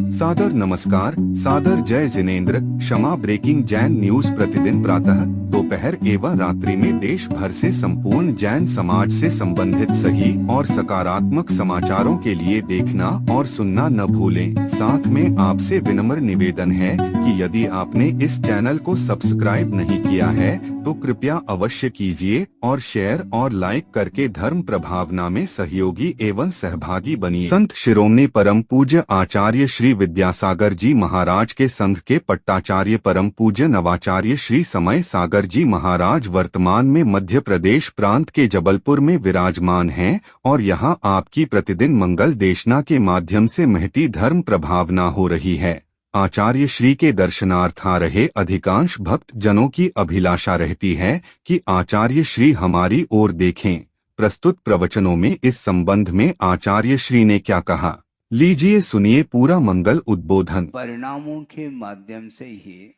सादर नमस्कार, सादर जय जिनेंद्र। क्षमा ब्रेकिंग जैन न्यूज प्रतिदिन प्रातः दोपहर एवं रात्रि में देश भर से संपूर्ण जैन समाज से संबंधित सही और सकारात्मक समाचारों के लिए देखना और सुनना न भूलें। साथ में आपसे विनम्र निवेदन है कि यदि आपने इस चैनल को सब्सक्राइब नहीं किया है तो कृपया अवश्य कीजिए और शेयर और लाइक करके धर्म प्रभावना में सहयोगी एवं सहभागी बनिए। संत शिरोमणि परम पूज्य आचार्य श्री विद्यासागर जी महाराज के संघ के पट्टाचार्य परम पूज्य नवाचार्य श्री समय सागर जी महाराज वर्तमान में मध्य प्रदेश प्रांत के जबलपुर में विराजमान हैं और यहां आपकी प्रतिदिन मंगल देशना के माध्यम से महती धर्म प्रभावना हो रही है। आचार्य श्री के दर्शनार्थ आ रहे अधिकांश भक्त जनों की अभिलाषा रहती है कि आचार्य श्री हमारी ओर देखें। प्रस्तुत प्रवचनों में इस संबंध में आचार्य श्री ने क्या कहा, लीजिए सुनिए पूरा मंगल उद्बोधन। परिणामों के माध्यम से ही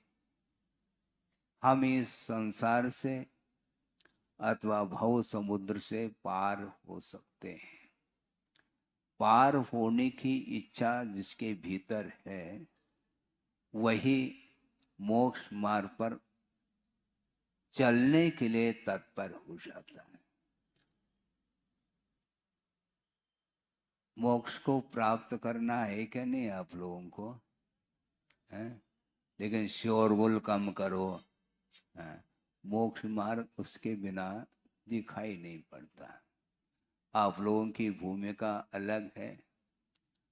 हम इस संसार से अथवा भव समुद्र से पार हो सकते हैं। पार होने की इच्छा जिसके भीतर है वही मोक्ष मार्ग पर चलने के लिए तत्पर हो जाता है। मोक्ष को प्राप्त करना है क्या नहीं आप लोगों को है? लेकिन शोरगुल कम करो। मोक्ष मार्ग उसके बिना दिखाई नहीं पड़ता। आप लोगों की भूमिका अलग है,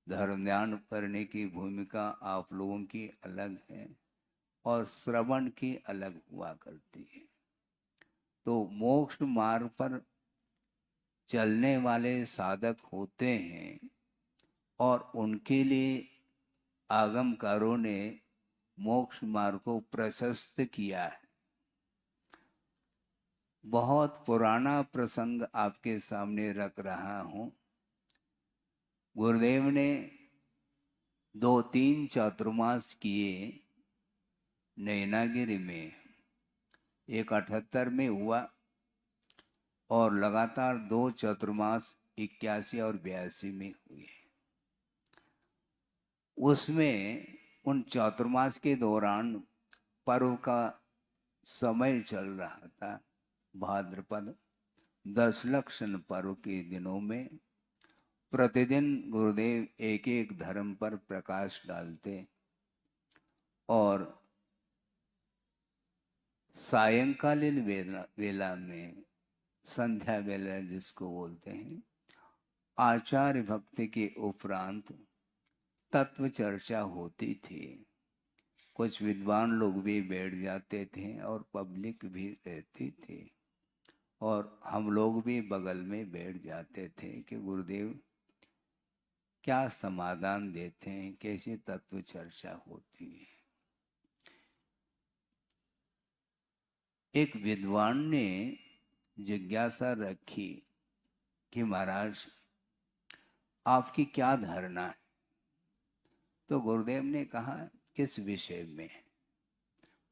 धर्म ध्यान करने की भूमिका आप लोगों की अलग है और श्रवण की अलग हुआ करती है। तो मोक्ष मार्ग पर चलने वाले साधक होते हैं और उनके लिए आगमकारों ने मोक्ष मार्ग को प्रशस्त किया है। बहुत पुराना प्रसंग आपके सामने रख रहा हूं। गुरुदेव ने 2-3 चातुर्मास किए नैनागिरी में। एक 78 में हुआ और लगातार 2 चातुर्मास 81 और 82 में हुए। उसमें उन चातुर्मास के दौरान पर्व का समय चल रहा था। भाद्रपद 10 लक्षण पर्व के दिनों में प्रतिदिन गुरुदेव एक एक धर्म पर प्रकाश डालते और सायंकालीन वेला में, संध्या वेला जिसको बोलते हैं, आचार्य भक्ति के उपरांत तत्व चर्चा होती थी। कुछ विद्वान लोग भी बैठ जाते थे और पब्लिक भी रहती थी और हम लोग भी बगल में बैठ जाते थे कि गुरुदेव क्या समाधान देते हैं, कैसी तत्व चर्चा होती है। एक विद्वान ने जिज्ञासा रखी कि महाराज आपकी क्या धारणा है। तो गुरुदेव ने कहा किस विषय में।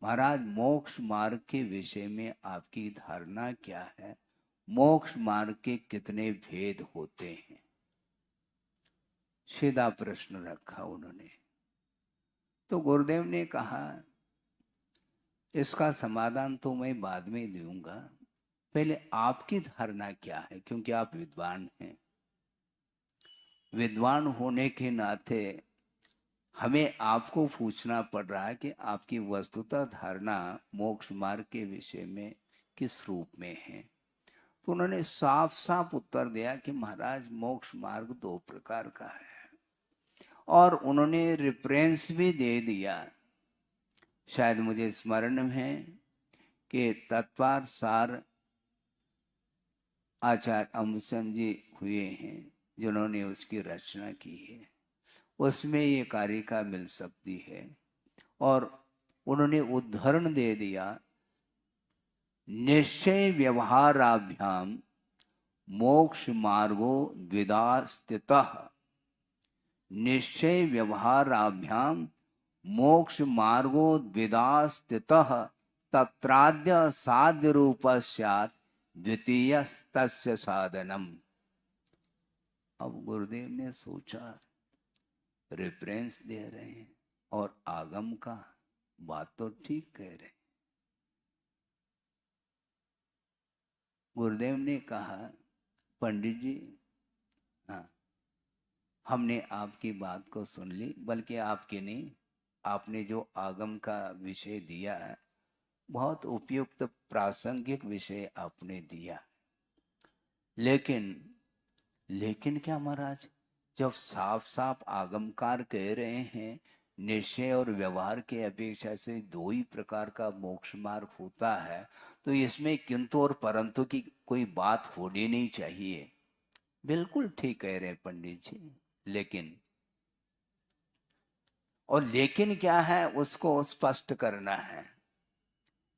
महाराज मोक्ष मार्ग के विषय में आपकी धारणा क्या है, मोक्ष मार्ग के कितने भेद होते हैं। सीधा प्रश्न रखा उन्होंने। तो गुरुदेव ने कहा इसका समाधान तो मैं बाद में दूंगा, पहले आपकी धारणा क्या है, क्योंकि आप विद्वान हैं। विद्वान होने के नाते हमें आपको पूछना पड़ रहा है कि आपकी वस्तुतः धारणा मोक्ष मार्ग के विषय में किस रूप में है। तो उन्होंने साफ साफ उत्तर दिया कि महाराज मोक्ष मार्ग 2 प्रकार का है और उन्होंने रेफरेंस भी दे दिया। शायद मुझे स्मरण में है कि तत्वार सार आचार्य अमृतचंद जी हुए हैं जिन्होंने उसकी रचना की है, उसमें ये कारिका मिल सकती है। और उन्होंने उदाहरण दे दिया, निश्चय व्यवहाराभ्याम मोक्ष मार्गो द्विधा स्थितः। निश्चय व्यवहाराभ्याम मोक्ष मार्गो द्विधा स्थितः तत्राद्य साध्य रूप स्यात् द्वितीय तस्य साधनम। अब गुरुदेव ने सोचा रेफरेंस दे रहे हैं और आगम का बात तो ठीक कह रहे हैं। गुरुदेव ने कहा, पंडित जी, हाँ, हमने आपकी बात को सुन ली, बल्कि आपकी नहीं, आपने जो आगम का विषय दिया है बहुत उपयुक्त प्रासंगिक विषय आपने दिया। लेकिन लेकिन क्या महाराज, जब साफ साफ आगमकार कह रहे हैं निश्चय और व्यवहार के अपेक्षा से दो ही प्रकार का मोक्ष मार्ग होता है, तो इसमें किंतु और परंतु की कोई बात होनी नहीं चाहिए। बिल्कुल ठीक कह रहे हैं पंडित जी, लेकिन और लेकिन क्या है उसको स्पष्ट करना है।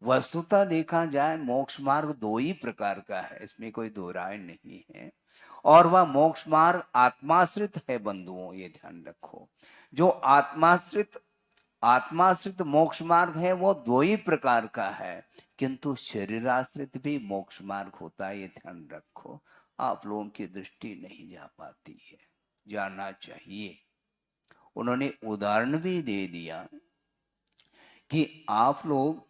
वस्तुतः देखा जाए मोक्ष मार्ग दो ही प्रकार का है, इसमें कोई दो राय नहीं है, और वह मोक्ष मार्ग आत्माश्रित है बंधुओं, ये ध्यान रखो। जो आत्माश्रित मोक्ष मार्ग है वो दो ही प्रकार का है, किंतु शरीराश्रित भी मोक्ष मार्ग होता है, ये ध्यान रखो। आप लोगों की दृष्टि नहीं जा पाती है, जाना चाहिए। उन्होंने उदाहरण भी दे दिया कि आप लोग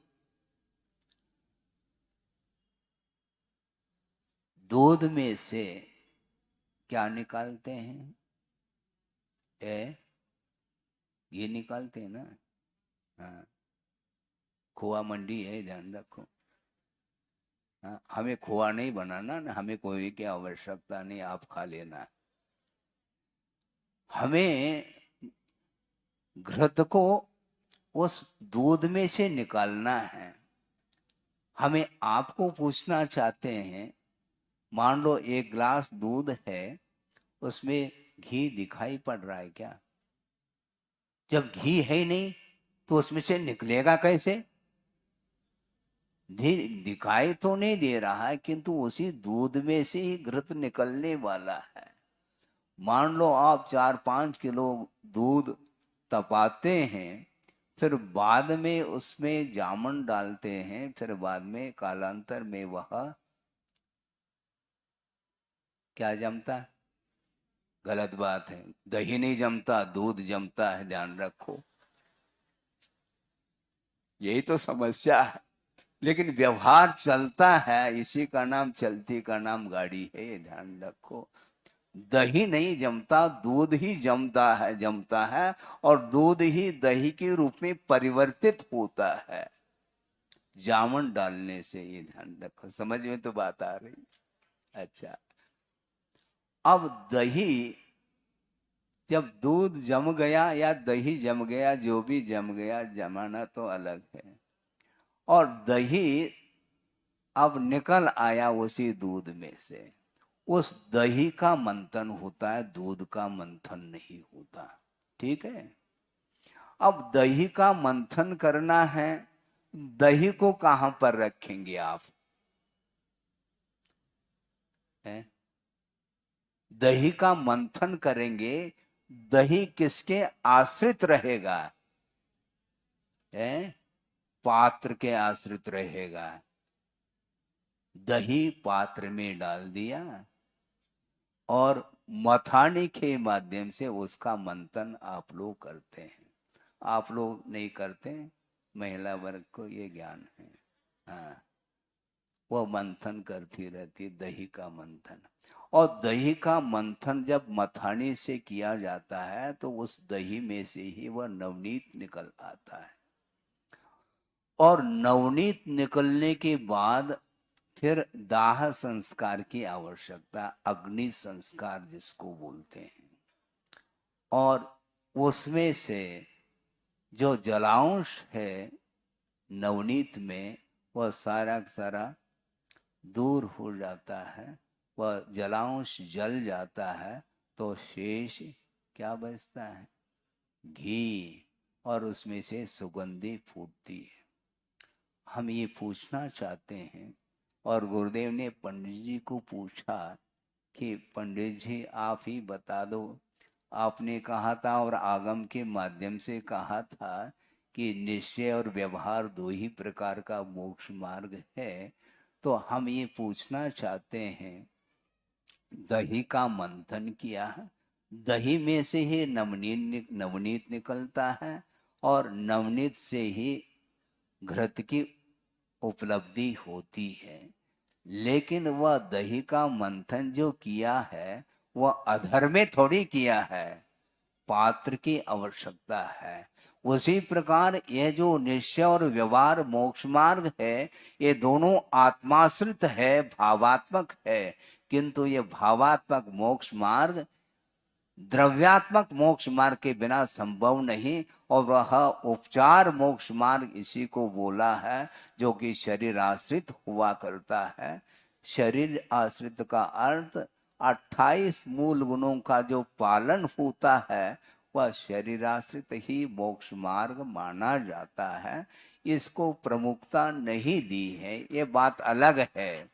दूध में से क्या निकालते हैं? ये निकालते हैं ना। हाँ, खोआ मंडी है, ध्यान रखो। हाँ, हमें खोआ नहीं बनाना ना, हमें कोई की आवश्यकता नहीं, आप खा लेना। हमें घृत को उस दूध में से निकालना है। हमें आपको पूछना चाहते हैं, मान लो एक गिलास दूध है, उसमें घी दिखाई पड़ रहा है क्या? जब घी है ही नहीं तो उसमें से निकलेगा कैसे? दिखाई तो नहीं दे रहा है, किंतु उसी दूध में से ही घृत निकलने वाला है। मान लो आप 4-5 किलो दूध तपाते हैं, फिर बाद में उसमें जामुन डालते हैं, फिर बाद में कालांतर में वह क्या जमता है? गलत बात है, दही नहीं जमता, दूध जमता है, ध्यान रखो। यही तो समस्या है, लेकिन व्यवहार चलता है, इसी का नाम चलती का नाम गाड़ी है, ये ध्यान रखो। दही नहीं जमता, दूध ही जमता है और दूध ही दही के रूप में परिवर्तित होता है जामुन डालने से, ये ध्यान रखो। समझ में तो बात आ रही? अच्छा, अब दही जब दूध जम गया या दही जम गया, जो भी जम गया, जमाना तो अलग है, और दही अब निकल आया उसी दूध में से, उस दही का मंथन होता है, दूध का मंथन नहीं होता। ठीक है? अब दही का मंथन करना है, दही को कहां पर रखेंगे आप? दही का मंथन करेंगे, दही किसके आश्रित रहेगा? पात्र के आश्रित रहेगा। दही पात्र में डाल दिया और मथानी के माध्यम से उसका मंथन आप लोग करते हैं। आप लोग नहीं करते, महिला वर्ग को ये ज्ञान है। हाँ, वो मंथन करती रहती, दही का मंथन। और दही का मंथन जब मथानी से किया जाता है तो उस दही में से ही वह नवनीत निकल आता है, और नवनीत निकलने के बाद फिर दाह संस्कार की आवश्यकता, अग्नि संस्कार जिसको बोलते हैं, और उसमें से जो जलांश है नवनीत में, वह सारा सारा दूर हो जाता है, वह जलांश जल जाता है, तो शेष क्या बचता है? घी, और उसमें से सुगंधी फूटती है। हम ये पूछना चाहते हैं, और गुरुदेव ने पंडित जी को पूछा कि पंडित जी आप ही बता दो, आपने कहा था और आगम के माध्यम से कहा था कि निश्चय और व्यवहार दो ही प्रकार का मोक्ष मार्ग है, तो हम ये पूछना चाहते हैं, दही का मंथन किया, दही में से ही नवनीत निकलता है और नवनीत से ही घृत की उपलब्धि होती है। लेकिन वह दही का मंथन जो किया है वह अधर में थोड़ी किया है, पात्र की आवश्यकता है। उसी प्रकार यह जो निश्चय और व्यवहार मोक्ष मार्ग है, ये दोनों आत्माश्रित है, भावात्मक है। किंतु ये भावात्मक मोक्ष मार्ग द्रव्यात्मक मोक्ष मार्ग के बिना संभव नहीं, और वह उपचार मोक्ष मार्ग इसी को बोला है जो कि शरीर आश्रित हुआ करता है। शरीर आश्रित का अर्थ 28 मूल गुणों का जो पालन होता है वह शरीर आश्रित ही मोक्ष मार्ग माना जाता है। इसको प्रमुखता नहीं दी है, ये बात अलग है।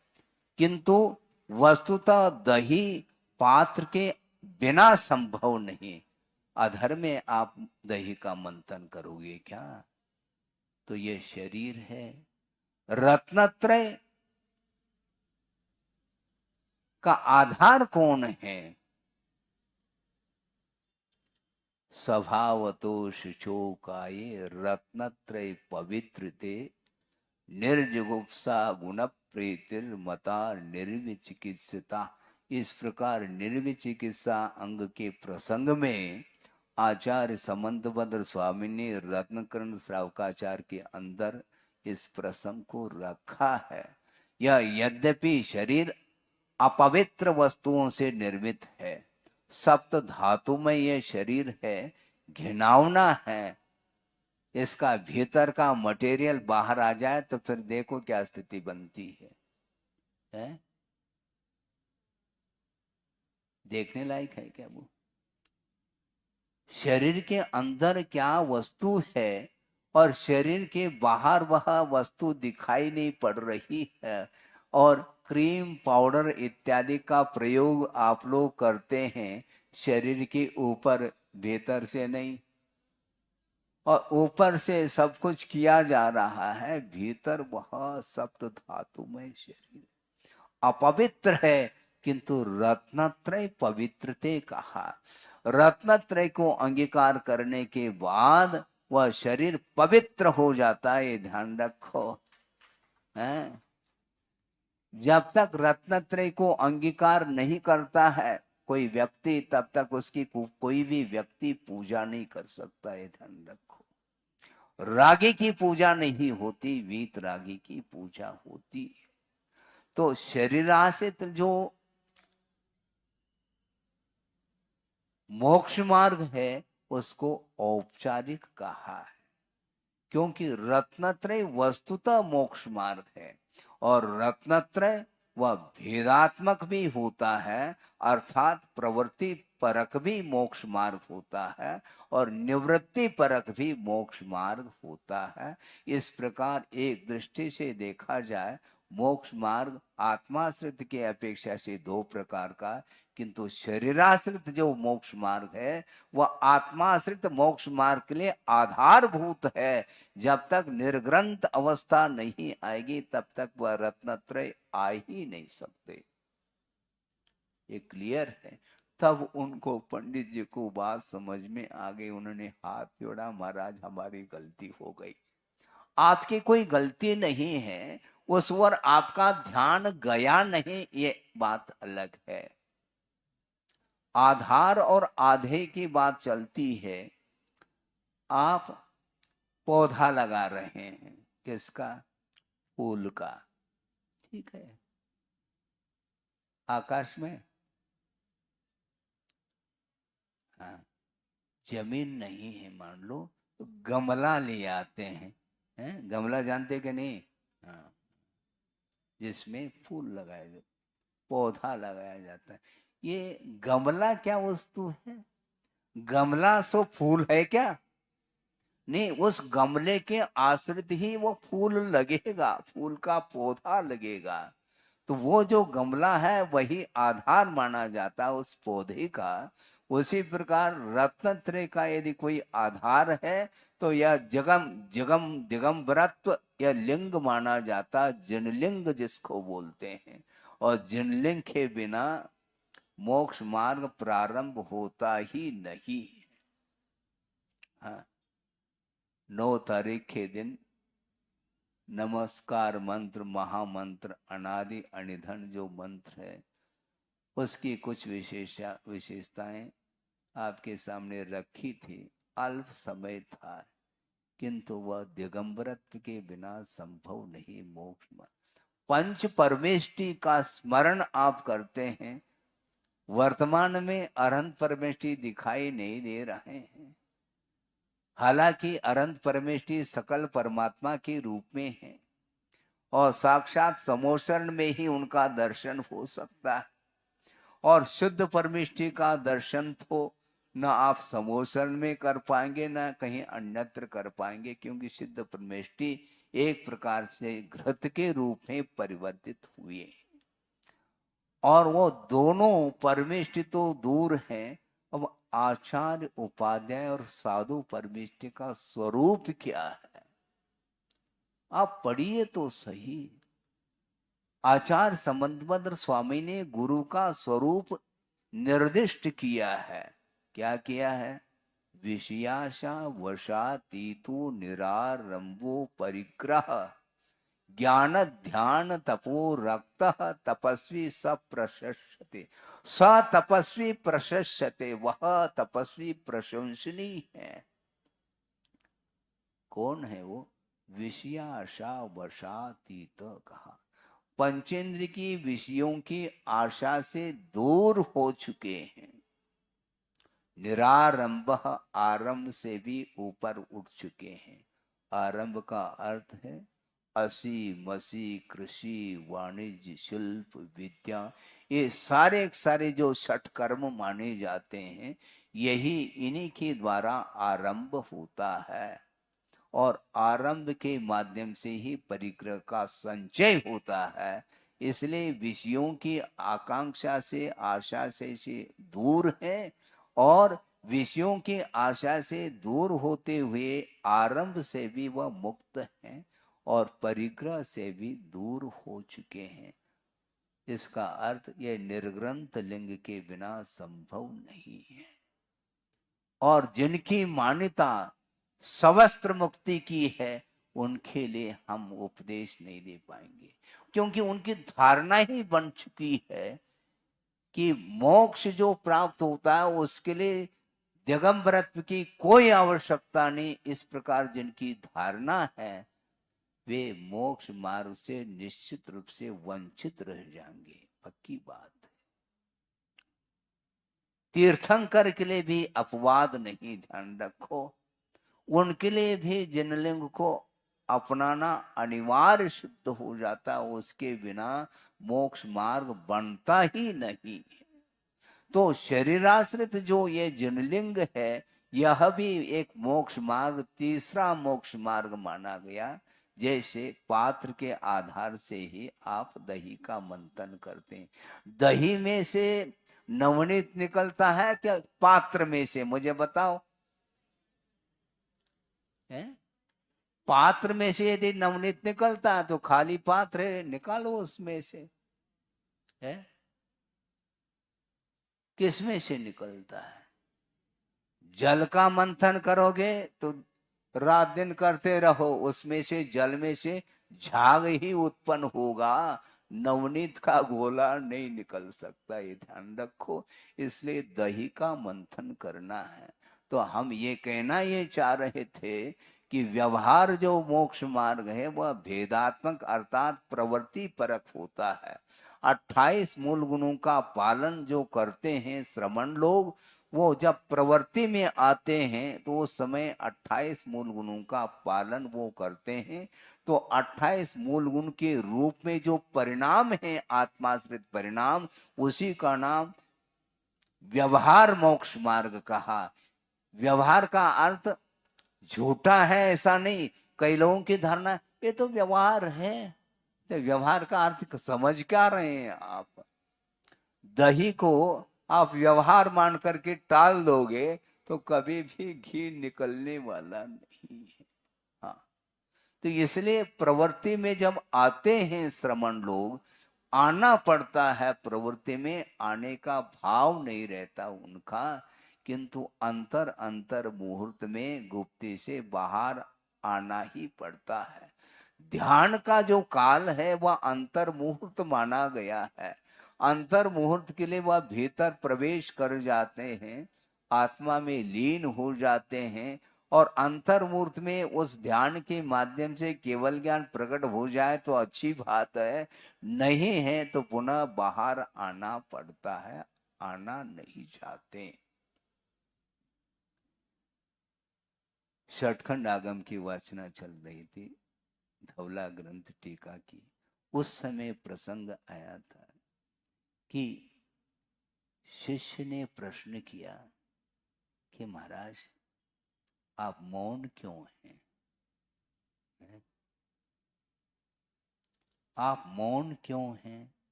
किंतु वस्तुतः दही पात्र के बिना संभव नहीं। अधर में आप दही का मंथन करोगे क्या? तो ये शरीर है। रत्नत्रय का आधार कौन है? स्वभावतो शुचोकाये रत्नत्रय पवित्रते निर्जुगुप्सा गुण प्रीतिर्मता निर्विचिकित्सता। इस प्रकार निर्विचिकित्सा अंग के प्रसंग में आचार्य समंतभद्र स्वामी ने रत्नकर्ण श्रावकाचार्य के अंदर इस प्रसंग को रखा है। यह यद्यपि शरीर अपवित्र वस्तुओं से निर्मित है, सप्त धातु में यह शरीर है, घिनौना है, इसका भीतर का मटेरियल बाहर आ जाए तो फिर देखो क्या स्थिति बनती है? देखने लायक है क्या वो? शरीर के अंदर क्या वस्तु है और शरीर के बाहर वह वस्तु दिखाई नहीं पड़ रही है, और क्रीम पाउडर इत्यादि का प्रयोग आप लोग करते हैं शरीर के ऊपर, भीतर से नहीं, और ऊपर से सब कुछ किया जा रहा है, भीतर वह सप्त धातुमय शरीर अपवित्र है। किंतु रत्नत्रय पवित्रते कहा। रत्नत्रय को अंगीकार करने के बाद वह शरीर पवित्र हो जाता है, ये ध्यान रखो। है जब तक रत्नत्रय को अंगीकार नहीं करता है कोई व्यक्ति, तब तक उसकी कोई भी व्यक्ति पूजा नहीं कर सकता है, ध्यान रखो। रागी की पूजा नहीं होती, वीत रागी की पूजा होती है। तो शरीराश्रित जो मोक्ष मार्ग है उसको औपचारिक कहा है, क्योंकि रत्नत्रय वस्तुतः मोक्ष मार्ग है, और रत्नत्रय वह भेदात्मक भी होता है, अर्थात प्रवृत्ति परक भी मोक्ष मार्ग होता है और निवृत्ति परक भी मोक्ष मार्ग होता है। इस प्रकार एक दृष्टि से देखा जाए मोक्ष मार्ग आत्माश्रित के अपेक्षा से दो प्रकार का, किंतु शरीराश्रित जो मोक्ष मार्ग है वह आत्माश्रित मोक्ष मार्ग के लिए आधारभूत है। जब तक निर्ग्रंथ अवस्था नहीं आएगी तब तक वह रत्नत्रय आ ही नहीं सकते। ये क्लियर है। तब उनको पंडित जी को बात समझ में आ गई, उन्होंने हाथ जोड़ा, महाराज हमारी गलती हो गई। आपकी कोई गलती नहीं है, उस ओर आपका ध्यान गया नहीं, ये बात अलग है। आधार और आधे की बात चलती है। आप पौधा लगा रहे हैं, किसका? फूल का, ठीक है, आकाश में। हाँ, जमीन नहीं है मान लो, तो गमला ले आते हैं, गमला जानते कि नहीं? हाँ, जिसमें फूल लगाए जाते, पौधा लगाया जाता है। ये गमला क्या वस्तु है? गमला सो फूल है क्या? नहीं, उस गमले के आश्रित ही वो फूल लगेगा, फूल का पौधा लगेगा। तो वो जो गमला है वही आधार माना जाता है उस पौधे का। उसी प्रकार रत्नत्रय का यदि कोई आधार है तो यह दिगंबरत्व यह लिंग माना जाता, जनलिंग जिसको बोलते हैं। और जनलिंग के बिना मोक्ष मार्ग प्रारंभ होता ही नहीं। हाँ, 9 तारीख के दिन नमस्कार मंत्र, महामंत्र, अनादि अनिधन जो मंत्र है, उसकी कुछ विशेषताएं आपके सामने रखी थी। अल्प समय था, किंतु वह दिगंबरत्व के बिना संभव नहीं। मोक्ष मार्ग, पंच परमेष्टि का स्मरण आप करते हैं, वर्तमान में अनंत परमेष्टि दिखाई नहीं दे रहे हैं। हालांकि अनंत परमेष्टि सकल परमात्मा के रूप में है और साक्षात समोसरण में ही उनका दर्शन हो सकता है। और शुद्ध परमेष्टि का दर्शन तो न आप समोसरण में कर पाएंगे न कहीं अन्यत्र कर पाएंगे, क्योंकि शुद्ध परमेष्टि एक प्रकार से घृत के रूप में परिवर्तित हुए और वो दोनों परमेष्टि तो दूर हैं। अब आचार्य, उपाध्याय और साधु परमेष्टि का स्वरूप क्या है, आप पढ़िए तो सही। आचार्य संबंधभद्र स्वामी ने गुरु का स्वरूप निर्दिष्ट किया है। क्या किया है? विषयाशा वशातीतो निरारंभो परिग्रह ज्ञान ध्यान तपो रक्त तपस्वी स प्रशस्यते। स तपस्वी प्रशस्यते, वह तपस्वी प्रशंसनीय है। कौन है वो? विषयाशा वशातीत कहा, पंचेंद्र की विषयों की आशा से दूर हो चुके हैं। निरारंभ, आरंभ से भी ऊपर उठ चुके हैं। आरंभ का अर्थ है असी मसी कृषि वाणिज्य शिल्प विद्या, ये सारे जो छठ कर्म माने जाते हैं, यही इन्हीं के द्वारा आरंभ होता है और आरंभ के माध्यम से ही परिग्रह का संचय होता है। इसलिए विषयों की आकांक्षा से, आशा से दूर है और विषयों की आशा से दूर होते हुए आरंभ से भी वह मुक्त हैं और परिग्रह से भी दूर हो चुके हैं। इसका अर्थ यह निर्ग्रंथ लिंग के बिना संभव नहीं है। और जिनकी मान्यता सवस्त्र मुक्ति की है, उनके लिए हम उपदेश नहीं दे पाएंगे, क्योंकि उनकी धारणा ही बन चुकी है कि मोक्ष जो प्राप्त होता है उसके लिए दिगंबरत्व की कोई आवश्यकता नहीं। इस प्रकार जिनकी धारणा है, वे मोक्ष मार्ग से निश्चित रूप से वंचित रह जाएंगे, पक्की बात है। तीर्थंकर के लिए भी अपवाद नहीं, ध्यान रखो। उनके लिए भी जिनलिंग को अपनाना अनिवार्य सिद्ध हो जाता, उसके बिना मोक्ष मार्ग बनता ही नहीं है। तो शरीराश्रित जो ये जिनलिंग है, यह भी एक मोक्ष मार्ग, तीसरा मोक्ष मार्ग माना गया। जैसे पात्र के आधार से ही आप दही का मंथन करते हैं, दही में से नवनीत निकलता है क्या पात्र में से? मुझे बताओ। है? पात्र में से यदि नवनीत निकलता है तो खाली पात्र है, निकालो उसमें से। है? किसमें से निकलता है? जल का मंथन करोगे तो रात दिन करते रहो, उसमें से जल में से झाग ही उत्पन्न होगा, नवनीत का गोला नहीं निकल सकता, ये ध्यान रखो। इसलिए दही का मंथन करना है। तो हम ये कहना ये चाह रहे थे कि व्यवहार जो मोक्ष मार्ग है वह भेदात्मक अर्थात प्रवृत्ति परक होता है। 28 मूल गुणों का पालन जो करते हैं श्रमण लोग, वो जब प्रवृत्ति में आते हैं तो उस समय 28 मूल गुणों का पालन वो करते हैं। तो 28 मूल गुण के रूप में जो परिणाम है, आत्माश्रित परिणाम, उसी का नाम व्यवहार मोक्ष मार्ग कहा। व्यवहार का अर्थ झूठा है ऐसा नहीं। कई लोगों की धारणा ये तो व्यवहार है, तो व्यवहार का अर्थ समझ क्या रहे हैं आप? दही को आप व्यवहार मान करके टाल दोगे तो कभी भी घी निकलने वाला नहीं है। हाँ, तो इसलिए प्रवृत्ति में जब आते हैं श्रमण लोग, आना पड़ता है, प्रवृत्ति में आने का भाव नहीं रहता उनका, किंतु अंतर अंतर मुहूर्त में गुप्ती से बाहर आना ही पड़ता है। ध्यान का जो काल है वह अंतर मुहूर्त माना गया है। अंतर मुहूर्त के लिए वह भीतर प्रवेश कर जाते हैं, आत्मा में लीन हो जाते हैं, और अंतर मुहूर्त में उस ध्यान के माध्यम से केवल ज्ञान प्रकट हो जाए तो अच्छी बात है, नहीं है तो पुनः बाहर आना पड़ता है, आना नहीं चाहते। षटखंड आगम की वाचना चल रही थी, धवला ग्रंथ टीका की। उस समय प्रसंग आया था कि शिष्य ने प्रश्न किया कि महाराज आप मौन क्यों हैं? आप मौन क्यों हैं?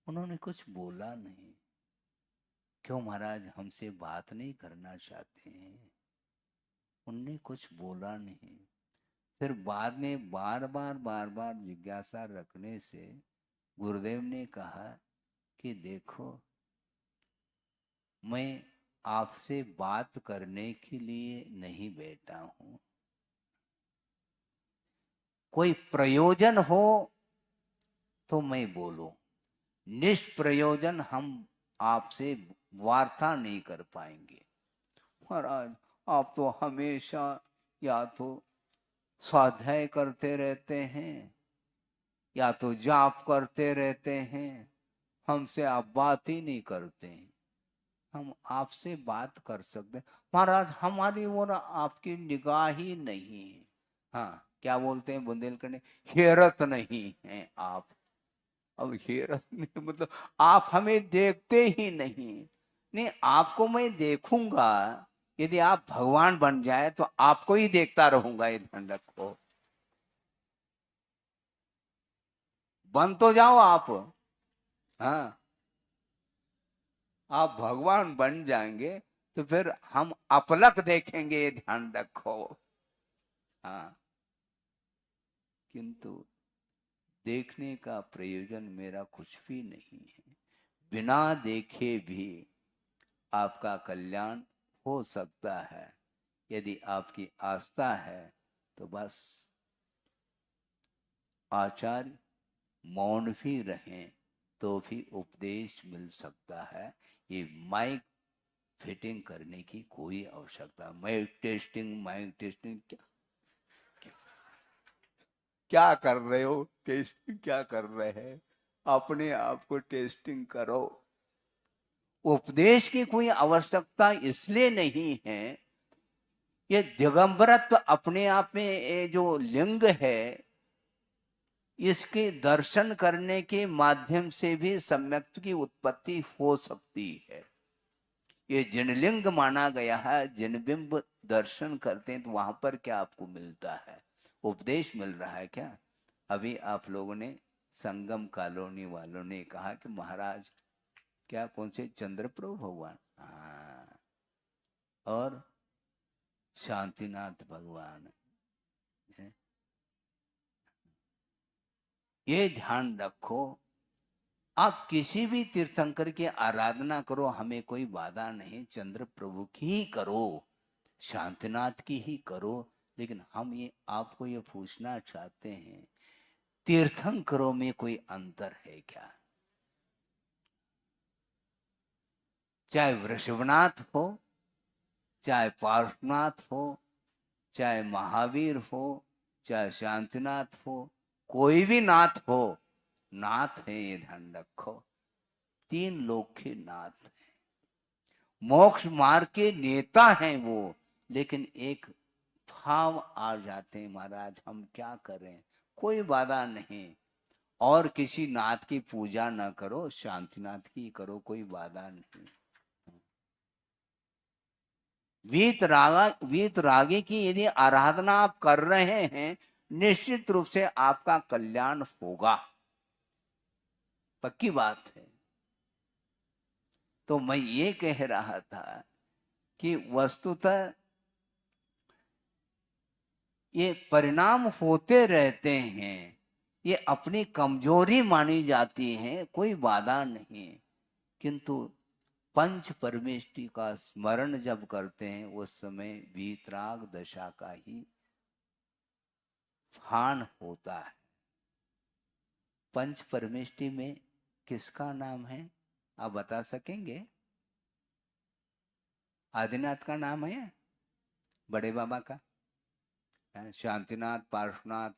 उन्होंने कुछ बोला नहीं। क्यों महाराज, हमसे बात नहीं करना चाहते हैं? उनने कुछ बोला नहीं। फिर बाद में बार बार जिज्ञासा रखने से गुरुदेव ने कहा कि देखो, मैं आपसे बात करने के लिए नहीं बैठा हूं, कोई प्रयोजन हो तो मैं बोलूं, निष्प्रयोजन हम आपसे वार्ता नहीं कर पाएंगे। महाराज आप तो हमेशा या तो स्वाध्याय करते रहते हैं या तो जाप करते रहते हैं, हमसे आप बात ही नहीं करते हैं, हम आपसे बात कर सकते हैं। महाराज हमारी ओर आपकी निगाह ही नहीं है। हाँ, क्या बोलते हैं बुंदेलखंड में, हेरत नहीं है आप। अब हेरत नहीं मतलब आप हमें देखते ही नहीं। नहीं, आपको मैं देखूंगा, यदि आप भगवान बन जाए तो आपको ही देखता रहूंगा, ये ध्यान रखो। बन तो जाओ आप, हाँ, आप भगवान बन जाएंगे तो फिर हम अपलक देखेंगे, ये ध्यान रखो। हाँ, किंतु देखने का प्रयोजन मेरा कुछ भी नहीं है। बिना देखे भी आपका कल्याण हो सकता है, यदि आपकी आस्था है तो बस आचार्य मौन भी रहें तो भी उपदेश मिल सकता है। ये माइक फिटिंग करने की कोई आवश्यकता, माइक टेस्टिंग क्या कर रहे हो? टेस्टिंग क्या कर रहे हैं? अपने आप को टेस्टिंग करो। उपदेश की कोई आवश्यकता इसलिए नहीं है, ये दिगंबरत्व अपने आप में ये जो लिंग है, इसके दर्शन करने के माध्यम से भी सम्यक्त की उत्पत्ति हो सकती है। ये जिनलिंग माना गया है, जिनबिंब दर्शन करते हैं तो वहां पर क्या आपको मिलता है? उपदेश मिल रहा है क्या? अभी आप लोगों ने संगम कॉलोनी वालों ने कहा कि महाराज क्या, कौन से चंद्रप्रभु भगवान, हाँ, और शांतिनाथ भगवान, ये ध्यान रखो। आप किसी भी तीर्थंकर की आराधना करो, हमें कोई बाधा नहीं, चंद्र प्रभु की ही करो, शांतिनाथ की ही करो, लेकिन हम ये आपको ये पूछना चाहते हैं, तीर्थंकरों में कोई अंतर है क्या? चाहे वृषभनाथ हो, चाहे पार्श्वनाथ हो, चाहे महावीर हो, चाहे शांतिनाथ हो, कोई भी नाथ हो, नाथ है, ये ध्यान रखो। तीन लोक के नाथ हैं, मोक्ष मार्ग के नेता हैं वो, लेकिन एक भाव आ जाते हैं, महाराज हम क्या करें, कोई बाधा नहीं, और किसी नाथ की पूजा ना करो, शांतिनाथ की करो, कोई बाधा नहीं। वीतरागी की यदि आराधना आप कर रहे हैं, निश्चित रूप से आपका कल्याण होगा, पक्की बात है। तो मैं ये कह रहा था कि वस्तुतः ये परिणाम होते रहते हैं, ये अपनी कमजोरी मानी जाती है, कोई बाधा नहीं। किंतु पंच परमेष्टि का स्मरण जब करते हैं उस समय वीतराग दशा का ही भान होता है। पंच परमेष्टि में किसका नाम है, आप बता सकेंगे? आदिनाथ का नाम है, बड़े बाबा का, शांतिनाथ, पार्श्वनाथ।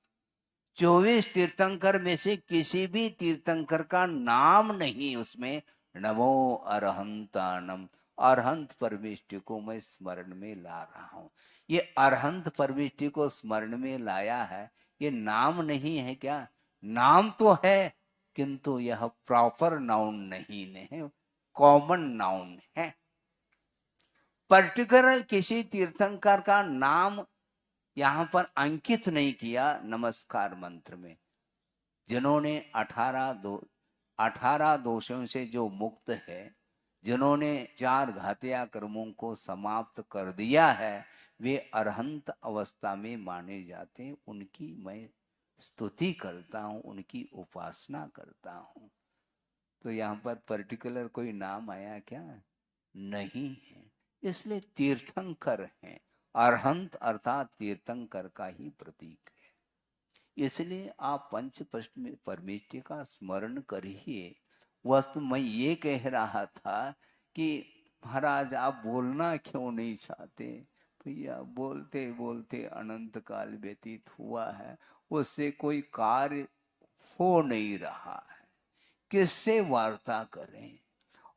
24 तीर्थंकर में से किसी भी तीर्थंकर का नाम नहीं उसमें। नमो अरहंतानम, अरहंत परमेष्टि को मैं स्मरण में ला रहा हूं। ये अरहंत परमेष्टि को स्मरण में लाया है, ये नाम नहीं है क्या? नाम तो है, किंतु यह प्रॉपर नाउन नहीं है, कॉमन नाउन है। पर्टिकुलर किसी तीर्थंकर का नाम यहां पर अंकित नहीं किया नमस्कार मंत्र में। जिन्होंने 18 दोषों से जो मुक्त है, जिन्होंने 4 घातिया कर्मों को समाप्त कर दिया है, वे अरहंत अवस्था में माने जाते हैं। उनकी मैं स्तुति करता हूं, उनकी उपासना करता हूं। तो यहाँ पर पर्टिकुलर कोई नाम आया क्या? नहीं है। इसलिए तीर्थंकर हैं। अरहंत अर्थात तीर्थंकर का ही प्रतीक है। इसलिए आप पंच परमेष्टि का स्मरण करिए। वस्तु मैं ये कह रहा था कि महाराज आप बोलना क्यों नहीं चाहते? भैया बोलते बोलते अनंत काल व्यतीत हुआ है, उससे कोई कार्य हो नहीं रहा है, किससे वार्ता करें?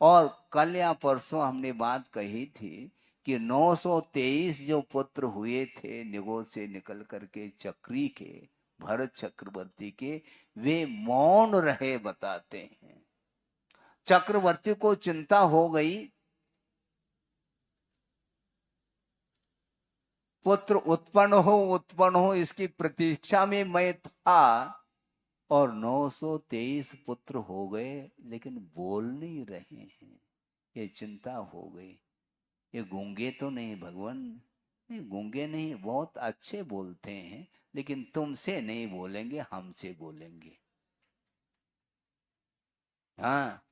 और कल या परसों हमने बात कही थी कि 923 जो पुत्र हुए थे निगोद से निकल करके चक्री के, भरत चक्रवर्ती के, वे मौन रहे बताते हैं। चक्रवर्ती को चिंता हो गई, पुत्र उत्पन्न हो इसकी प्रतीक्षा में मैं था, और 923 पुत्र हो गए लेकिन बोल नहीं रहे हैं। ये चिंता हो गई। ये गूंगे तो नहीं भगवान? नहीं, गूंगे नहीं, बहुत अच्छे बोलते हैं, लेकिन तुमसे नहीं बोलेंगे, हमसे बोलेंगे। हाँ,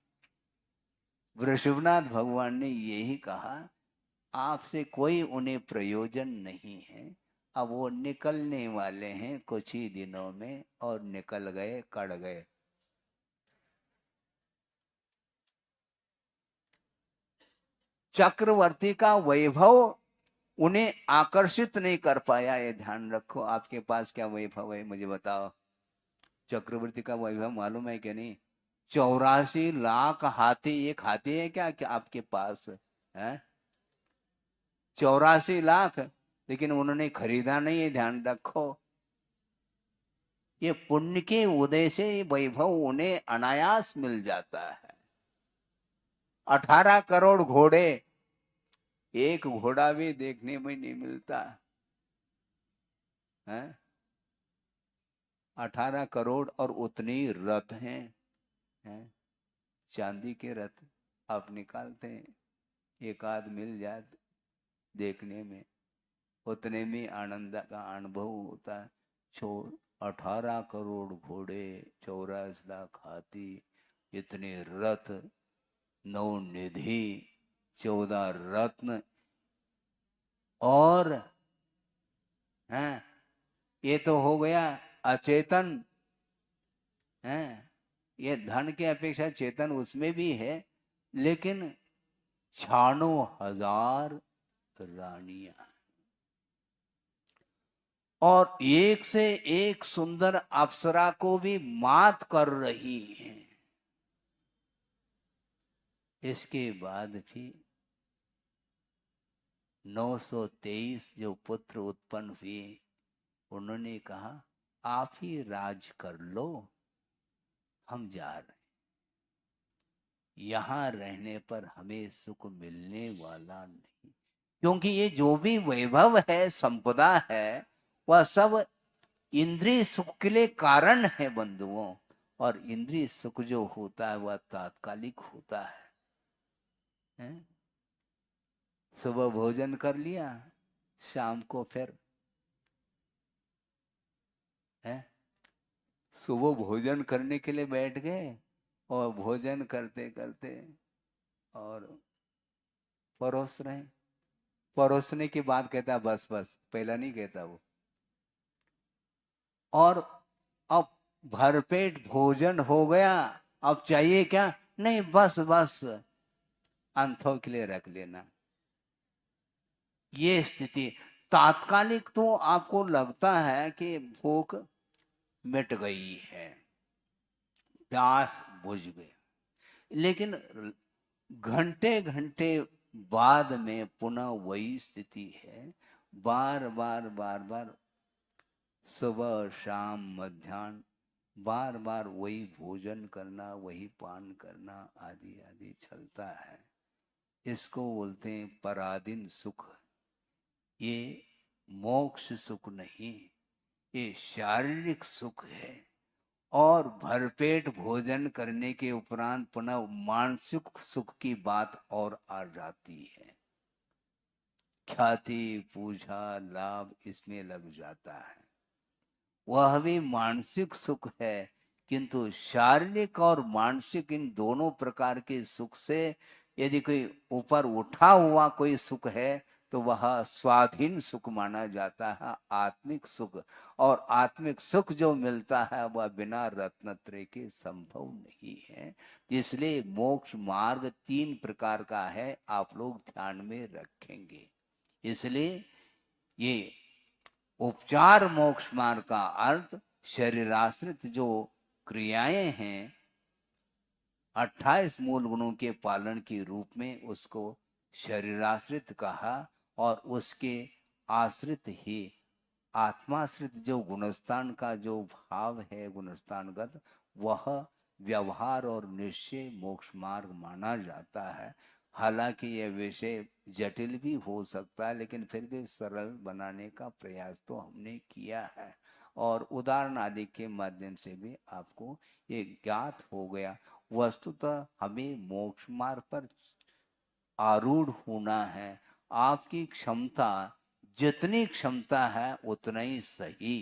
वृषभनाथ भगवान ने यही कहा, आपसे कोई उन्हें प्रयोजन नहीं है। अब वो निकलने वाले हैं कुछ ही दिनों में, और निकल गए, कड़ गए। चक्रवर्ती का वैभव उन्हें आकर्षित नहीं कर पाया। ये ध्यान रखो। आपके पास क्या वैभव है मुझे बताओ? चक्रवर्ती का वैभव मालूम है कि नहीं? 84 लाख हाथी। एक हाथी है क्या आपके पास है? 84 लाख, लेकिन उन्होंने खरीदा नहीं है, ध्यान रखो। ये पुण्य के उदय से वैभव उन्हें अनायास मिल जाता है। 18 करोड़ घोड़े, एक घोड़ा भी देखने में नहीं मिलता है। 18 करोड़ और उतनी रथ हैं, चांदी के रथ आप निकालते हैं, एक आध मिल जाए देखने में, उतने में आनंद का अनुभव होता है। 18 करोड़ घोड़े, 84 लाख हाथी, इतने रथ, 9 निधि, 14 रत्न, और हैं, ये तो हो गया अचेतन है। ये धन के अपेक्षा चेतन उसमें भी है, लेकिन 96,000 रानियां, और एक से एक सुंदर अप्सरा को भी मात कर रही हैं। इसके बाद भी 923 जो पुत्र उत्पन्न हुए, उन्होंने कहा आप ही राज कर लो, हम जा रहे हैं। यहां रहने पर हमें सुख मिलने वाला नहीं, क्योंकि ये जो भी वैभव है, संपदा है, वह सब इंद्रिय सुख के लिए कारण है बंधुओं। और इंद्रिय सुख जो होता है वह तात्कालिक होता है? सुबह भोजन कर लिया, शाम को फिर है सुबह भोजन करने के लिए बैठ गए और भोजन करते करते और परोस रहे, परोसने के बाद कहता बस बस, पहला नहीं कहता वो। और अब भरपेट भोजन हो गया, अब चाहिए क्या, नहीं बस बस अंतों के लिए रख लेना। ये स्थिति तात्कालिक तो आपको लगता है कि भूख मिट गई है, प्यास बुझ गया, लेकिन घंटे घंटे बाद में पुनः वही स्थिति है। बार बार बार बार सुबह शाम मध्याह्न बार बार वही भोजन करना, वही पान करना आदि आदि चलता है। इसको बोलते हैं पराधीन सुख। ये मोक्ष सुख नहीं, ये शारीरिक सुख है। और भरपेट भोजन करने के उपरांत पुनः मानसिक सुख की बात और आ जाती है। ख्याति पूजा लाभ इसमें लग जाता है, वह भी मानसिक सुख है। किंतु शारीरिक और मानसिक इन दोनों प्रकार के सुख से यदि कोई ऊपर उठा हुआ कोई सुख है तो वह स्वाधीन सुख माना जाता है, आत्मिक सुख। और आत्मिक सुख जो मिलता है वह बिना रत्नत्रय के संभव नहीं है। इसलिए मोक्ष मार्ग 3 प्रकार का है, आप लोग ध्यान में रखेंगे। इसलिए ये उपचार मोक्ष मार्ग का अर्थ शरीराश्रित जो क्रियाएं हैं 28 मूल गुणों के पालन के रूप में उसको शरीराश्रित कहा। और उसके आश्रित ही आत्माश्रित जो गुणस्थान का जो भाव है गुणस्थानगत, वह व्यवहार और निश्चय मोक्ष मार्ग माना जाता है। हालांकि यह विषय जटिल भी हो सकता है, लेकिन फिर भी सरल बनाने का प्रयास तो हमने किया है और उदाहरण आदि के माध्यम से भी आपको ये ज्ञात हो गया। वस्तुतः हमें मोक्ष मार्ग पर आरूढ़ होना है। आपकी क्षमता जितनी क्षमता है उतना ही सही,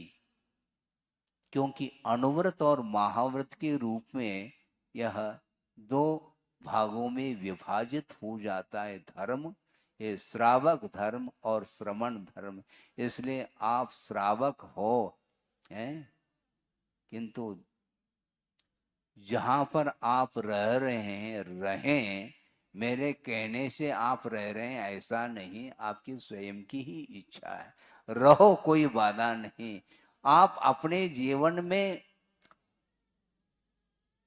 क्योंकि अनुव्रत और महाव्रत के रूप में यह 2 भागों में विभाजित हो जाता है धर्म, ये श्रावक धर्म और श्रमण धर्म। इसलिए आप श्रावक हो हैं, किंतु जहां पर आप रह रहे हैं रहें, मेरे कहने से आप रह रहे हैं ऐसा नहीं, आपकी स्वयं की ही इच्छा है। रहो, कोई बाधा नहीं। आप अपने जीवन में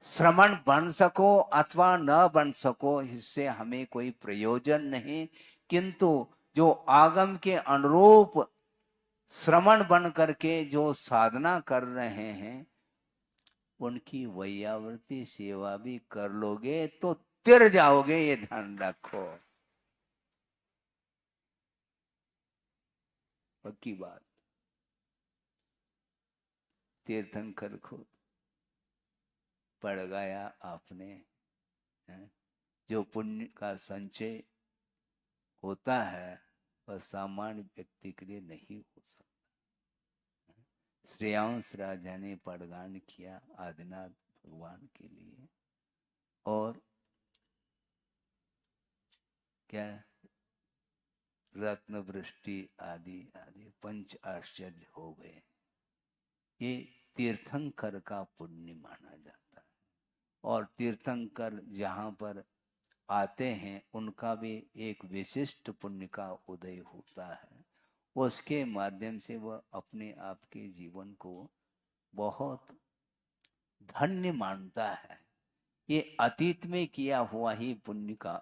श्रमण बन सको अथवा न बन सको, इससे हमें कोई प्रयोजन नहीं। किंतु जो आगम के अनुरूप श्रमण बन करके जो साधना कर रहे हैं, उनकी वैयावर्ती सेवा भी कर लोगे तो तिर जाओगे, ये ध्यान रखो, पक्की बात। तीर्थंकर को पड़ गया आपने, जो पुण्य का संचय होता है वह सामान्य व्यक्ति के लिए नहीं हो सकता। श्रेयांश राजा ने पड़गान किया आदिनाथ भगवान के लिए, और क्या रत्न वृष्टि आदि आदि 5 आश्चर्य हो गए। ये तीर्थंकर का पुण्य माना जाता है। और तीर्थंकर जहाँ पर आते हैं उनका भी एक विशिष्ट पुण्य का उदय होता है। उसके माध्यम से वह अपने आप के जीवन को बहुत धन्य मानता है। ये अतीत में किया हुआ ही पुण्य का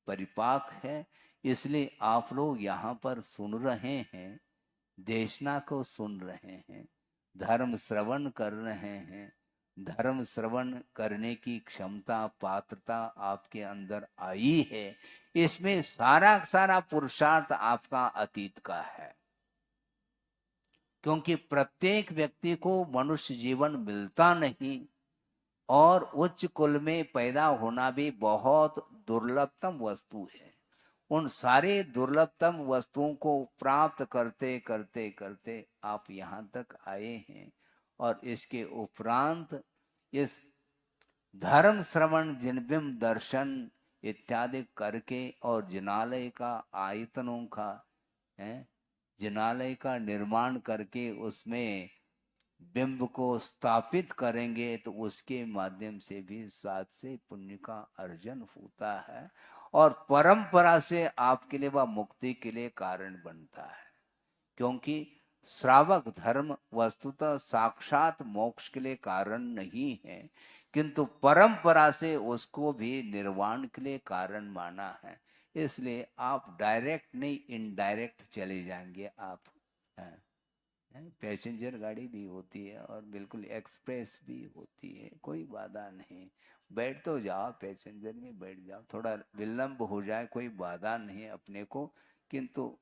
परिपाक है। इसलिए आप लोग यहाँ पर सुन रहे हैं, देशना को सुन रहे हैं, धर्म श्रवण कर रहे हैं। धर्म श्रवण करने की क्षमता पात्रता आपके अंदर आई है, इसमें सारा सारा पुरुषार्थ आपका अतीत का है। क्योंकि प्रत्येक व्यक्ति को मनुष्य जीवन मिलता नहीं, और उच्च कुल में पैदा होना भी बहुत दुर्लभतम वस्तु है। उन सारे दुर्लभतम वस्तुओं को प्राप्त करते करते करते आप यहाँ तक आए हैं, और इसके उपरांत इस धर्म श्रवण जिनबिम दर्शन इत्यादि करके और जिनालय का आयतनों का जिनालय का निर्माण करके उसमें बिंब को स्थापित करेंगे तो उसके माध्यम से भी साथ से पुण्य का अर्जन होता है और परंपरा से आपके लिए वह मुक्ति के लिए कारण बनता है। क्योंकि श्रावक धर्म वस्तुतः साक्षात मोक्ष के लिए कारण नहीं है, किंतु परंपरा से उसको भी निर्वाण के लिए कारण माना है। इसलिए आप डायरेक्ट नहीं इनडायरेक्ट चले जाएंगे। आप पैसेंजर गाड़ी भी होती है और बिल्कुल एक्सप्रेस भी होती है, कोई बाधा नहीं, बैठ तो जाओ, पैसेंजर में बैठ जाओ, थोड़ा विलंब हो जाए कोई बाधा नहीं अपने को, किंतु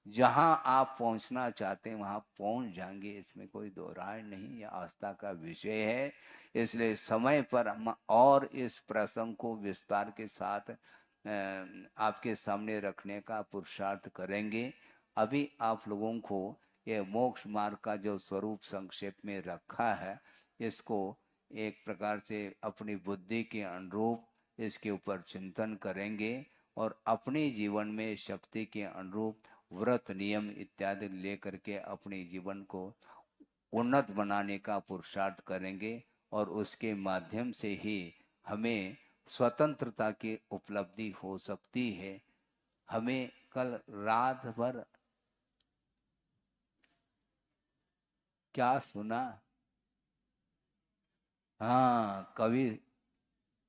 जहां आप पहुंचना चाहते हैं वहां पहुंच जाएंगे, इसमें कोई दो राय नहीं। यह आस्था का विषय है। इसलिए समय पर हम और इस प्रसंग को विस्तार के साथ आपके सामने रखने का पुरुषार्थ करेंगे। अभी आप लोगों को यह मोक्ष मार्ग का जो स्वरूप संक्षेप में रखा है, इसको एक प्रकार से अपनी बुद्धि के अनुरूप इसके ऊपर चिंतन करेंगे और अपने जीवन में शक्ति के अनुरूप व्रत नियम इत्यादि लेकर के अपने जीवन को उन्नत बनाने का पुरुषार्थ करेंगे और उसके माध्यम से ही हमें स्वतंत्रता की उपलब्धि हो सकती है। हमें कल रात भर क्या सुना? हाँ,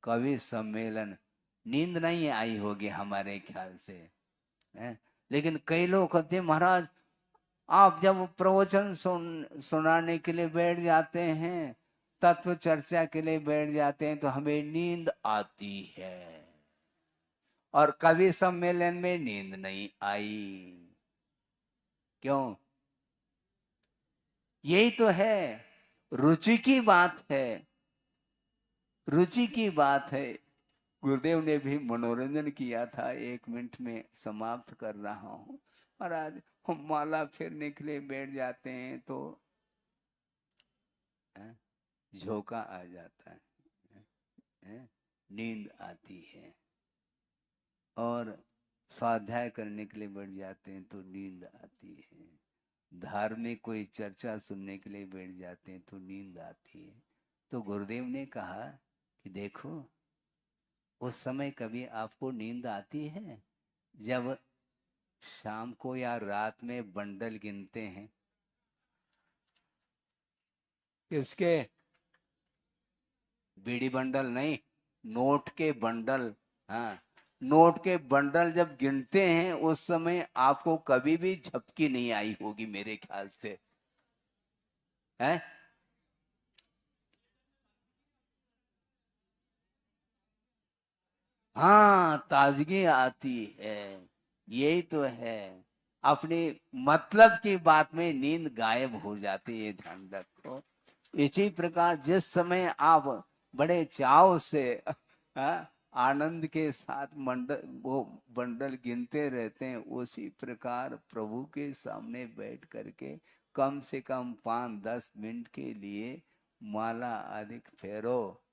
कवि सम्मेलन। नींद नहीं आई होगी हमारे ख्याल से है? लेकिन कई लोग कहते हैं महाराज आप जब प्रवचन सुनाने के लिए बैठ जाते हैं, तत्व चर्चा के लिए बैठ जाते हैं तो हमें नींद आती है, और कवि सम्मेलन में नींद नहीं आई। क्यों? यही तो है, रुचि की बात है, रुचि की बात है। गुरुदेव ने भी मनोरंजन किया था, 1 मिनट में समाप्त कर रहा हूं। महाराज हम माला फेरने के लिए बैठ जाते हैं तो झोंका आ जाता है, नींद आती है, और स्वाध्याय करने के लिए बैठ जाते हैं तो नींद आती है, धार्मिक कोई चर्चा सुनने के लिए बैठ जाते हैं तो नींद आती है। तो गुरुदेव ने कहा कि देखो उस समय कभी आपको नींद आती है जब शाम को या रात में बंडल गिनते हैं, किसके? बीड़ी बंडल नहीं, नोट के बंडल। हाँ, नोट के बंडल जब गिनते हैं उस समय आपको कभी भी झपकी नहीं आई होगी मेरे ख्याल से, है? हाँ, ताजगी आती है, यही तो है। अपनी मतलब की बात में नींद गायब हो जाती है, ध्यान रखो। इसी प्रकार जिस समय आप बड़े चाव से आनंद के साथ वो बंडल गिनते रहते हैं, उसी प्रकार प्रभु के सामने बैठ करके कम से कम 5-10 मिनट के लिए माला अधिक फेरो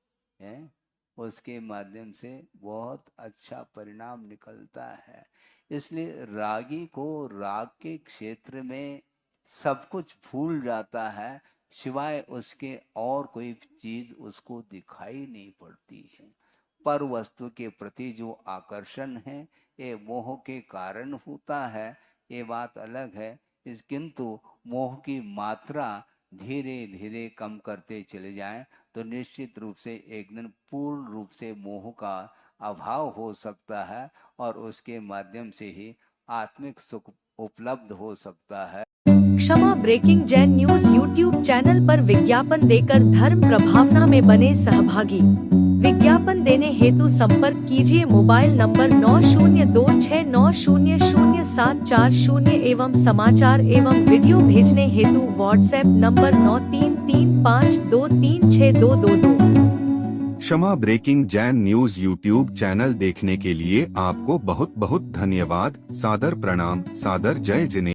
है, उसके माध्यम से बहुत अच्छा परिणाम निकलता है। इसलिए रागी को राग के क्षेत्र में सब कुछ भूल जाता है, सिवाय उसके और कोई चीज उसको दिखाई नहीं पड़ती है। पर वस्तु के प्रति जो आकर्षण है ये मोह के कारण होता है, ये बात अलग है। किंतु मोह की मात्रा धीरे धीरे कम करते चले जाएं तो निश्चित रूप से एक दिन पूर्ण रूप से मोह का अभाव हो सकता है और उसके माध्यम से ही आत्मिक सुख उपलब्ध हो सकता है। Kshama breaking Jain news YouTube channel पर विज्ञापन देकर धर्म प्रभावना में बने सहभागी। विज्ञापन देने हेतु संपर्क कीजिए मोबाइल नंबर 9026900740 एवं समाचार एवं वीडियो भेजने हेतु WhatsApp number 9335236222। Kshama breaking Jain news YouTube channel देखने के लिए आपको बहुत बहुत धन्यवाद। सादर प्रणाम, सादर जय जिनेंद्र।